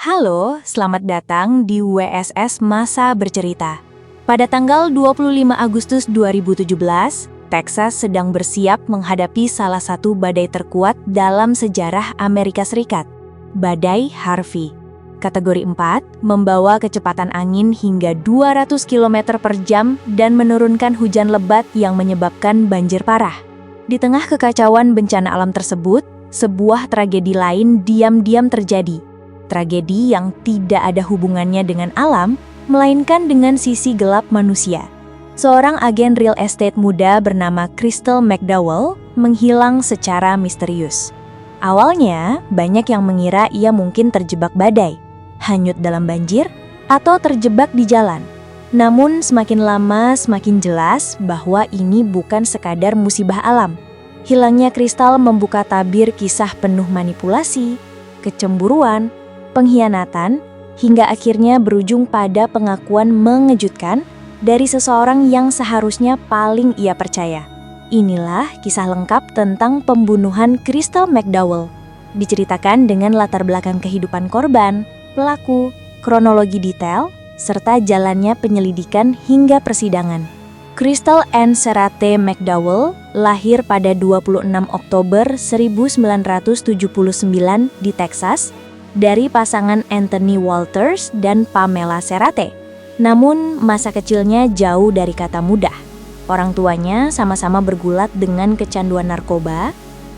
Halo, selamat datang di WSS Masa Bercerita. Pada tanggal 25 Agustus 2017, Texas sedang bersiap menghadapi salah satu badai terkuat dalam sejarah Amerika Serikat, Badai Harvey. Kategori 4 membawa kecepatan angin hingga 200 km per jam dan menurunkan hujan lebat yang menyebabkan banjir parah. Di tengah kekacauan bencana alam tersebut, sebuah tragedi lain diam-diam terjadi. Tragedi yang tidak ada hubungannya dengan alam, melainkan dengan sisi gelap manusia. Seorang agen real estate muda bernama Crystal McDowell menghilang secara misterius. Awalnya, banyak yang mengira ia mungkin terjebak badai, hanyut dalam banjir, atau terjebak di jalan. Namun semakin lama semakin jelas bahwa ini bukan sekadar musibah alam. Hilangnya Crystal membuka tabir kisah penuh manipulasi, kecemburuan, pengkhianatan, hingga akhirnya berujung pada pengakuan mengejutkan dari seseorang yang seharusnya paling ia percaya. Inilah kisah lengkap tentang pembunuhan Crystal McDowell. Diceritakan dengan latar belakang kehidupan korban, pelaku, kronologi detail, serta jalannya penyelidikan hingga persidangan. Crystal Ann Serate McDowell lahir pada 26 Oktober 1979 di Texas, dari pasangan Anthony Walters dan Pamela Serate. Namun, masa kecilnya jauh dari kata mudah. Orang tuanya sama-sama bergulat dengan kecanduan narkoba.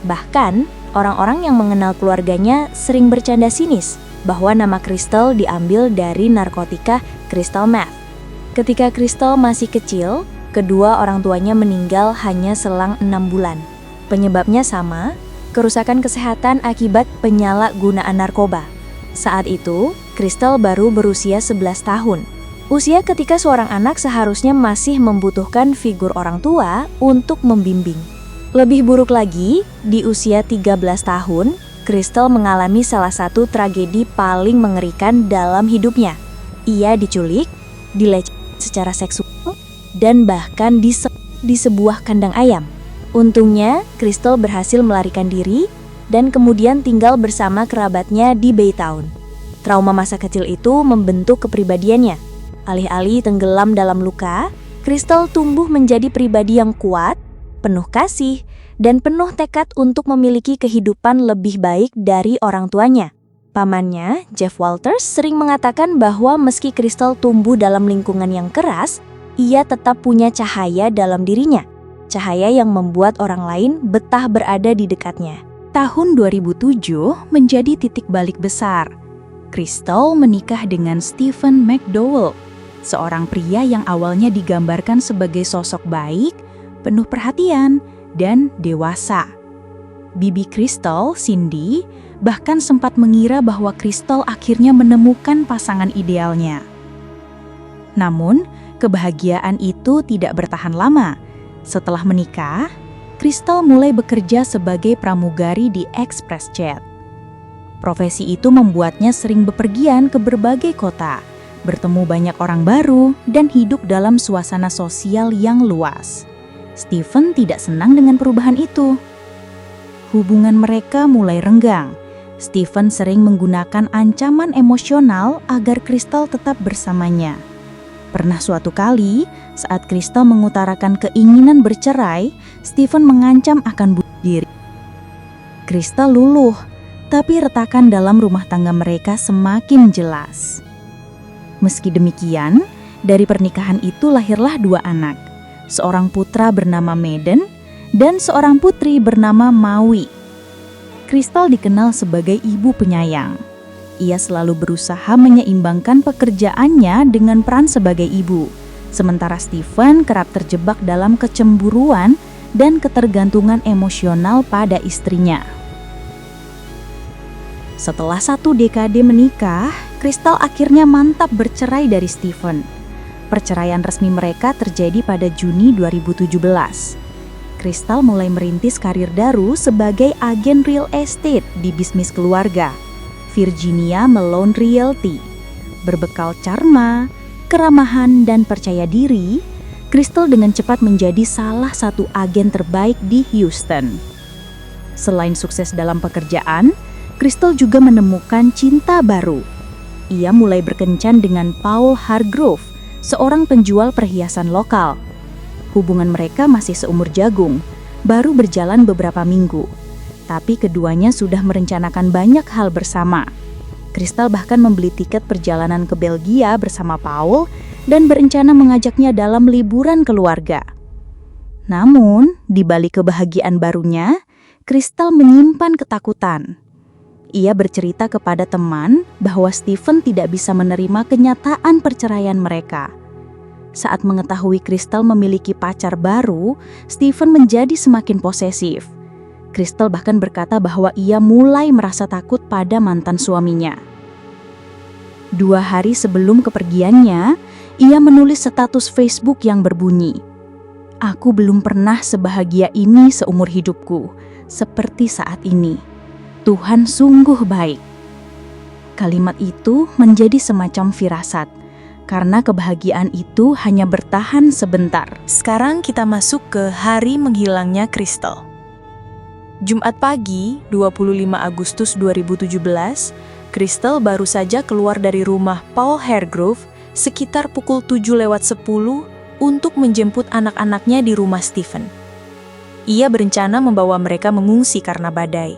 Bahkan, orang-orang yang mengenal keluarganya sering bercanda sinis bahwa nama Crystal diambil dari narkotika crystal meth. Ketika Crystal masih kecil, kedua orang tuanya meninggal hanya selang 6 bulan. Penyebabnya sama, kerusakan kesehatan akibat penyalahgunaan narkoba. Saat itu, Crystal baru berusia 11 tahun. Usia ketika seorang anak seharusnya masih membutuhkan figur orang tua untuk membimbing. Lebih buruk lagi, di usia 13 tahun, Crystal mengalami salah satu tragedi paling mengerikan dalam hidupnya. Ia diculik, dilecehkan secara seksual, dan bahkan di sebuah kandang ayam. Untungnya, Crystal berhasil melarikan diri dan kemudian tinggal bersama kerabatnya di Baytown. Trauma masa kecil itu membentuk kepribadiannya. Alih-alih tenggelam dalam luka, Crystal tumbuh menjadi pribadi yang kuat, penuh kasih, dan penuh tekad untuk memiliki kehidupan lebih baik dari orang tuanya. Pamannya, Jeff Walters, sering mengatakan bahwa meski Crystal tumbuh dalam lingkungan yang keras, ia tetap punya cahaya dalam dirinya. Cahaya yang membuat orang lain betah berada di dekatnya. Tahun 2007 menjadi titik balik besar. Crystal menikah dengan Stephen McDowell, seorang pria yang awalnya digambarkan sebagai sosok baik, penuh perhatian, dan dewasa. Bibi Crystal, Cindy, bahkan sempat mengira bahwa Crystal akhirnya menemukan pasangan idealnya. Namun, kebahagiaan itu tidak bertahan lama. Setelah menikah, Crystal mulai bekerja sebagai pramugari di ExpressJet. Profesi itu membuatnya sering bepergian ke berbagai kota, bertemu banyak orang baru, dan hidup dalam suasana sosial yang luas. Stephen tidak senang dengan perubahan itu. Hubungan mereka mulai renggang. Stephen sering menggunakan ancaman emosional agar Crystal tetap bersamanya. Pernah suatu kali, saat Crystal mengutarakan keinginan bercerai, Stephen mengancam akan bunuh diri. Crystal luluh, tapi retakan dalam rumah tangga mereka semakin jelas. Meski demikian, dari pernikahan itu lahirlah 2 anak, seorang putra bernama Maiden dan seorang putri bernama Maui. Crystal dikenal sebagai ibu penyayang. Ia selalu berusaha menyeimbangkan pekerjaannya dengan peran sebagai ibu. Sementara Stephen kerap terjebak dalam kecemburuan dan ketergantungan emosional pada istrinya. Setelah 1 dekade menikah, Crystal akhirnya mantap bercerai dari Stephen. Perceraian resmi mereka terjadi pada Juni 2017. Crystal mulai merintis karir baru sebagai agen real estate di bisnis keluarga, Virginia Malone Realty. Berbekal charma, keramahan, dan percaya diri, Crystal dengan cepat menjadi salah satu agen terbaik di Houston. Selain sukses dalam pekerjaan, Crystal juga menemukan cinta baru. ia mulai berkencan dengan Paul Hargrove, seorang penjual perhiasan lokal. Hubungan mereka masih seumur jagung, baru berjalan beberapa minggu. Tapi keduanya sudah merencanakan banyak hal bersama. Crystal bahkan membeli tiket perjalanan ke Belgia bersama Paul dan berencana mengajaknya dalam liburan keluarga. Namun, di balik kebahagiaan barunya, Crystal menyimpan ketakutan. Ia bercerita kepada teman bahwa Stephen tidak bisa menerima kenyataan perceraian mereka. Saat mengetahui Crystal memiliki pacar baru, Stephen menjadi semakin posesif. Crystal bahkan berkata bahwa ia mulai merasa takut pada mantan suaminya. 2 hari sebelum kepergiannya, ia menulis status Facebook yang berbunyi, "Aku belum pernah sebahagia ini seumur hidupku, seperti saat ini. Tuhan sungguh baik." Kalimat itu menjadi semacam firasat, karena kebahagiaan itu hanya bertahan sebentar. Sekarang kita masuk ke hari menghilangnya Crystal. Jumat pagi, 25 Agustus 2017, Crystal baru saja keluar dari rumah Paul Hargrove sekitar pukul 7:10 untuk menjemput anak-anaknya di rumah Stephen. Ia berencana membawa mereka mengungsi karena badai.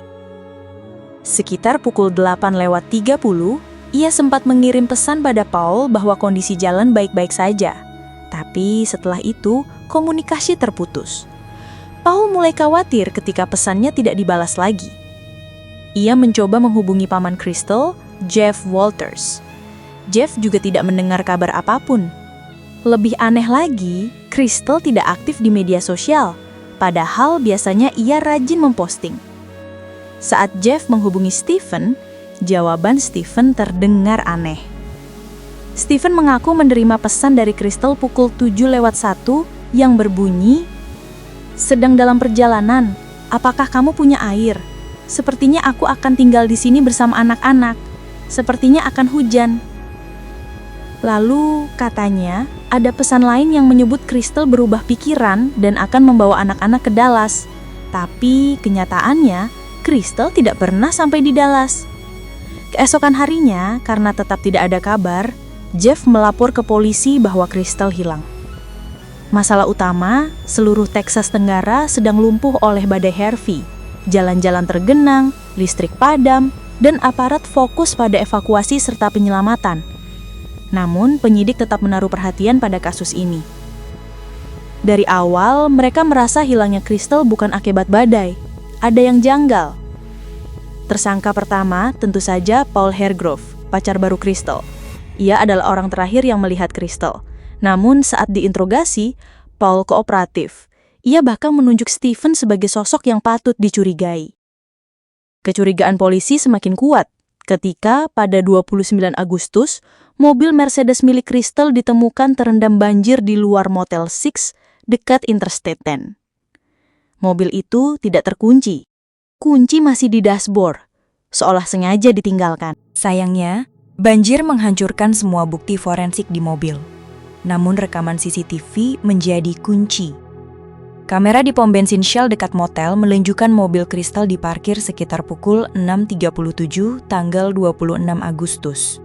Sekitar pukul 8:30, ia sempat mengirim pesan pada Paul bahwa kondisi jalan baik-baik saja. Tapi setelah itu, komunikasi terputus. Paul mulai khawatir ketika pesannya tidak dibalas lagi. Ia mencoba menghubungi paman Crystal, Jeff Walters. Jeff juga tidak mendengar kabar apapun. Lebih aneh lagi, Crystal tidak aktif di media sosial, padahal biasanya ia rajin memposting. Saat Jeff menghubungi Stephen, jawaban Stephen terdengar aneh. Stephen mengaku menerima pesan dari Crystal pukul 7:01 yang berbunyi, "Sedang dalam perjalanan, apakah kamu punya air? Sepertinya aku akan tinggal di sini bersama anak-anak. Sepertinya akan hujan." Lalu, katanya, ada pesan lain yang menyebut Crystal berubah pikiran dan akan membawa anak-anak ke Dallas. Tapi, kenyataannya, Crystal tidak pernah sampai di Dallas. Keesokan harinya, karena tetap tidak ada kabar, Jeff melapor ke polisi bahwa Crystal hilang. Masalah utama, seluruh Texas Tenggara sedang lumpuh oleh badai Harvey. Jalan-jalan tergenang, listrik padam, dan aparat fokus pada evakuasi serta penyelamatan. Namun, penyidik tetap menaruh perhatian pada kasus ini. Dari awal, mereka merasa hilangnya Crystal bukan akibat badai. Ada yang janggal. Tersangka pertama tentu saja Paul Hargrove, pacar baru Crystal. Ia adalah orang terakhir yang melihat Crystal. Namun saat diinterogasi, Paul kooperatif. Ia bahkan menunjuk Stephen sebagai sosok yang patut dicurigai. Kecurigaan polisi semakin kuat ketika pada 29 Agustus, mobil Mercedes milik Crystal ditemukan terendam banjir di luar Motel 6 dekat Interstate 10. Mobil itu tidak terkunci. Kunci masih di dashboard, seolah sengaja ditinggalkan. Sayangnya, banjir menghancurkan semua bukti forensik di mobil. Namun rekaman CCTV menjadi kunci. Kamera di pom bensin Shell dekat motel menunjukkan mobil Crystal diparkir sekitar pukul 6.37 tanggal 26 Agustus.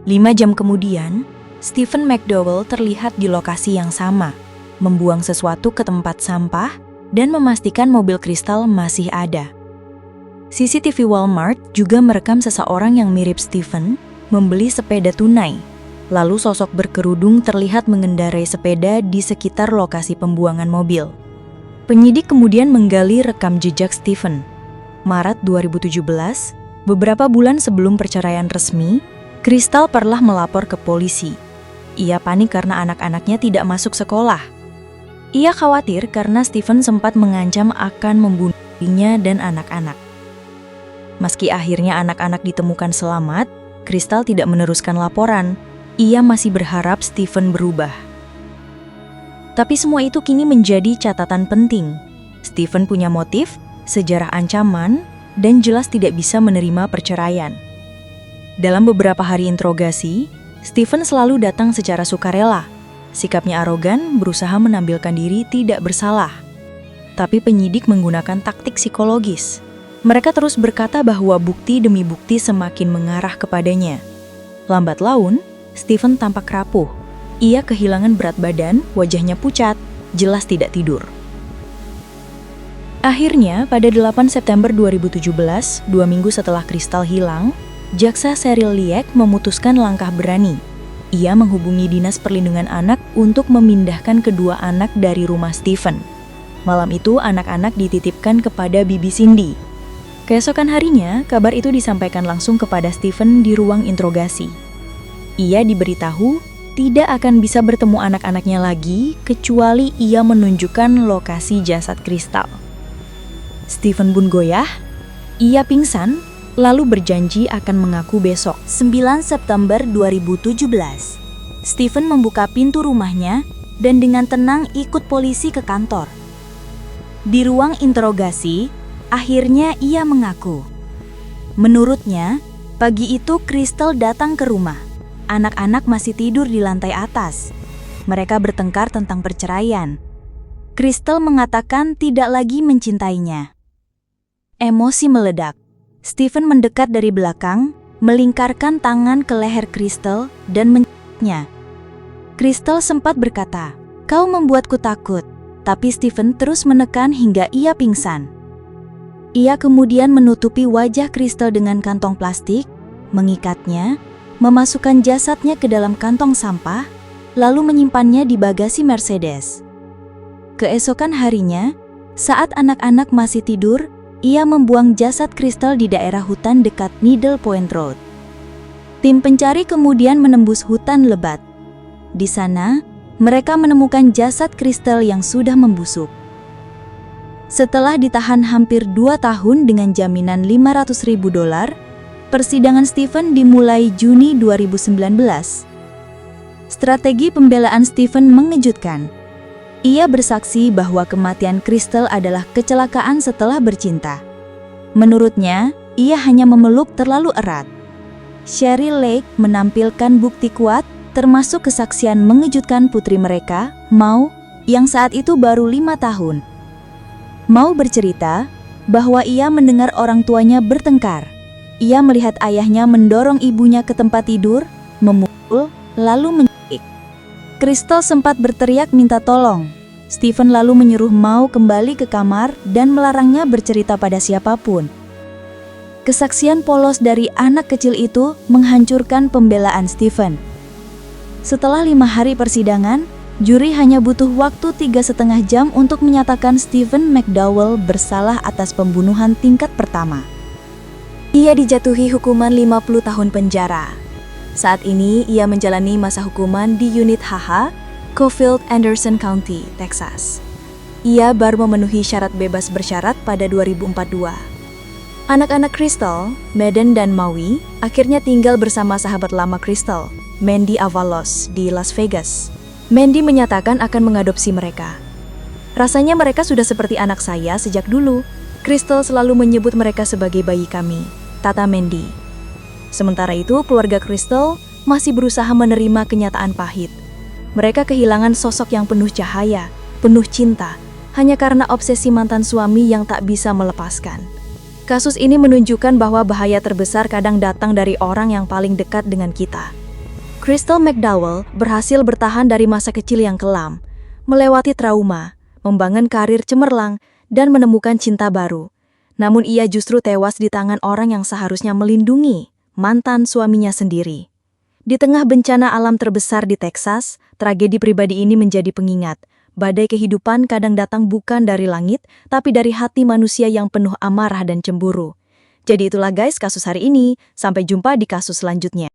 5 jam kemudian, Stephen McDowell terlihat di lokasi yang sama, membuang sesuatu ke tempat sampah dan memastikan mobil Crystal masih ada. CCTV Walmart juga merekam seseorang yang mirip Stephen membeli sepeda tunai. Lalu sosok berkerudung terlihat mengendarai sepeda di sekitar lokasi pembuangan mobil. Penyidik kemudian menggali rekam jejak Stephen. Maret 2017, beberapa bulan sebelum perceraian resmi, Crystal pernah melapor ke polisi. Ia panik karena anak-anaknya tidak masuk sekolah. Ia khawatir karena Stephen sempat mengancam akan membunuh dirinya dan anak-anak. Meski akhirnya anak-anak ditemukan selamat, Crystal tidak meneruskan laporan. Ia masih berharap Stephen berubah. Tapi semua itu kini menjadi catatan penting. Stephen punya motif, sejarah ancaman, dan jelas tidak bisa menerima perceraian. Dalam beberapa hari interogasi, Stephen selalu datang secara sukarela. Sikapnya arogan, berusaha menampilkan diri tidak bersalah. Tapi penyidik menggunakan taktik psikologis. Mereka terus berkata bahwa bukti demi bukti semakin mengarah kepadanya. Lambat laun, Stephen tampak rapuh. Ia kehilangan berat badan, wajahnya pucat, jelas tidak tidur. Akhirnya, pada 8 September 2017, 2 minggu setelah Crystal hilang, Jaksa Cheryl Liek memutuskan langkah berani. Ia menghubungi Dinas Perlindungan Anak untuk memindahkan kedua anak dari rumah Stephen. Malam itu, anak-anak dititipkan kepada Bibi Cindy. Keesokan harinya, kabar itu disampaikan langsung kepada Stephen di ruang interogasi. Ia diberitahu tidak akan bisa bertemu anak-anaknya lagi kecuali ia menunjukkan lokasi jasad Crystal. Stephen pun goyah, ia pingsan, lalu berjanji akan mengaku besok. 9 September 2017, Stephen membuka pintu rumahnya dan dengan tenang ikut polisi ke kantor. Di ruang interogasi, akhirnya ia mengaku. Menurutnya, pagi itu Crystal datang ke rumah. Anak-anak masih tidur di lantai atas. Mereka bertengkar tentang perceraian. Crystal mengatakan tidak lagi mencintainya. Emosi meledak. Stephen mendekat dari belakang, melingkarkan tangan ke leher Crystal dan mencintainya. Crystal sempat berkata, "Kau membuatku takut," tapi Stephen terus menekan hingga ia pingsan. Ia kemudian menutupi wajah Crystal dengan kantong plastik, mengikatnya, memasukkan jasadnya ke dalam kantong sampah, lalu menyimpannya di bagasi Mercedes. Keesokan harinya, saat anak-anak masih tidur, ia membuang jasad Crystal di daerah hutan dekat Needle Point Road. Tim pencari kemudian menembus hutan lebat. Di sana, mereka menemukan jasad Crystal yang sudah membusuk. Setelah ditahan hampir 2 tahun dengan jaminan $500.000, persidangan Stephen dimulai Juni 2019. Strategi pembelaan Stephen mengejutkan. Ia bersaksi bahwa kematian Crystal adalah kecelakaan setelah bercinta. Menurutnya, ia hanya memeluk terlalu erat. Cheryl Liek menampilkan bukti kuat, termasuk kesaksian mengejutkan putri mereka, Mau, yang saat itu baru 5 tahun. Mau bercerita bahwa ia mendengar orang tuanya bertengkar. Ia melihat ayahnya mendorong ibunya ke tempat tidur, memukul, lalu mencekik. Crystal sempat berteriak minta tolong. Stephen lalu menyuruh Mau kembali ke kamar dan melarangnya bercerita pada siapapun. Kesaksian polos dari anak kecil itu menghancurkan pembelaan Stephen. Setelah 5 hari persidangan, juri hanya butuh waktu 3,5 jam untuk menyatakan Stephen McDowell bersalah atas pembunuhan tingkat pertama. Ia dijatuhi hukuman 50 tahun penjara. Saat ini, ia menjalani masa hukuman di unit HH, Caulfield Anderson County, Texas. Ia baru memenuhi syarat bebas bersyarat pada 2042. Anak-anak Crystal, Madden dan Maui, akhirnya tinggal bersama sahabat lama Crystal, Mandy Avalos, di Las Vegas. Mandy menyatakan akan mengadopsi mereka. "Rasanya mereka sudah seperti anak saya sejak dulu. Crystal selalu menyebut mereka sebagai bayi kami," kata Mandy. Sementara itu, keluarga Crystal masih berusaha menerima kenyataan pahit. Mereka kehilangan sosok yang penuh cahaya, penuh cinta, hanya karena obsesi mantan suami yang tak bisa melepaskan. Kasus ini menunjukkan bahwa bahaya terbesar kadang datang dari orang yang paling dekat dengan kita. Crystal McDowell berhasil bertahan dari masa kecil yang kelam, melewati trauma, membangun karir cemerlang, dan menemukan cinta baru. Namun ia justru tewas di tangan orang yang seharusnya melindungi, mantan suaminya sendiri. Di tengah bencana alam terbesar di Texas, tragedi pribadi ini menjadi pengingat. Badai kehidupan kadang datang bukan dari langit, tapi dari hati manusia yang penuh amarah dan cemburu. Jadi itulah guys kasus hari ini, sampai jumpa di kasus selanjutnya.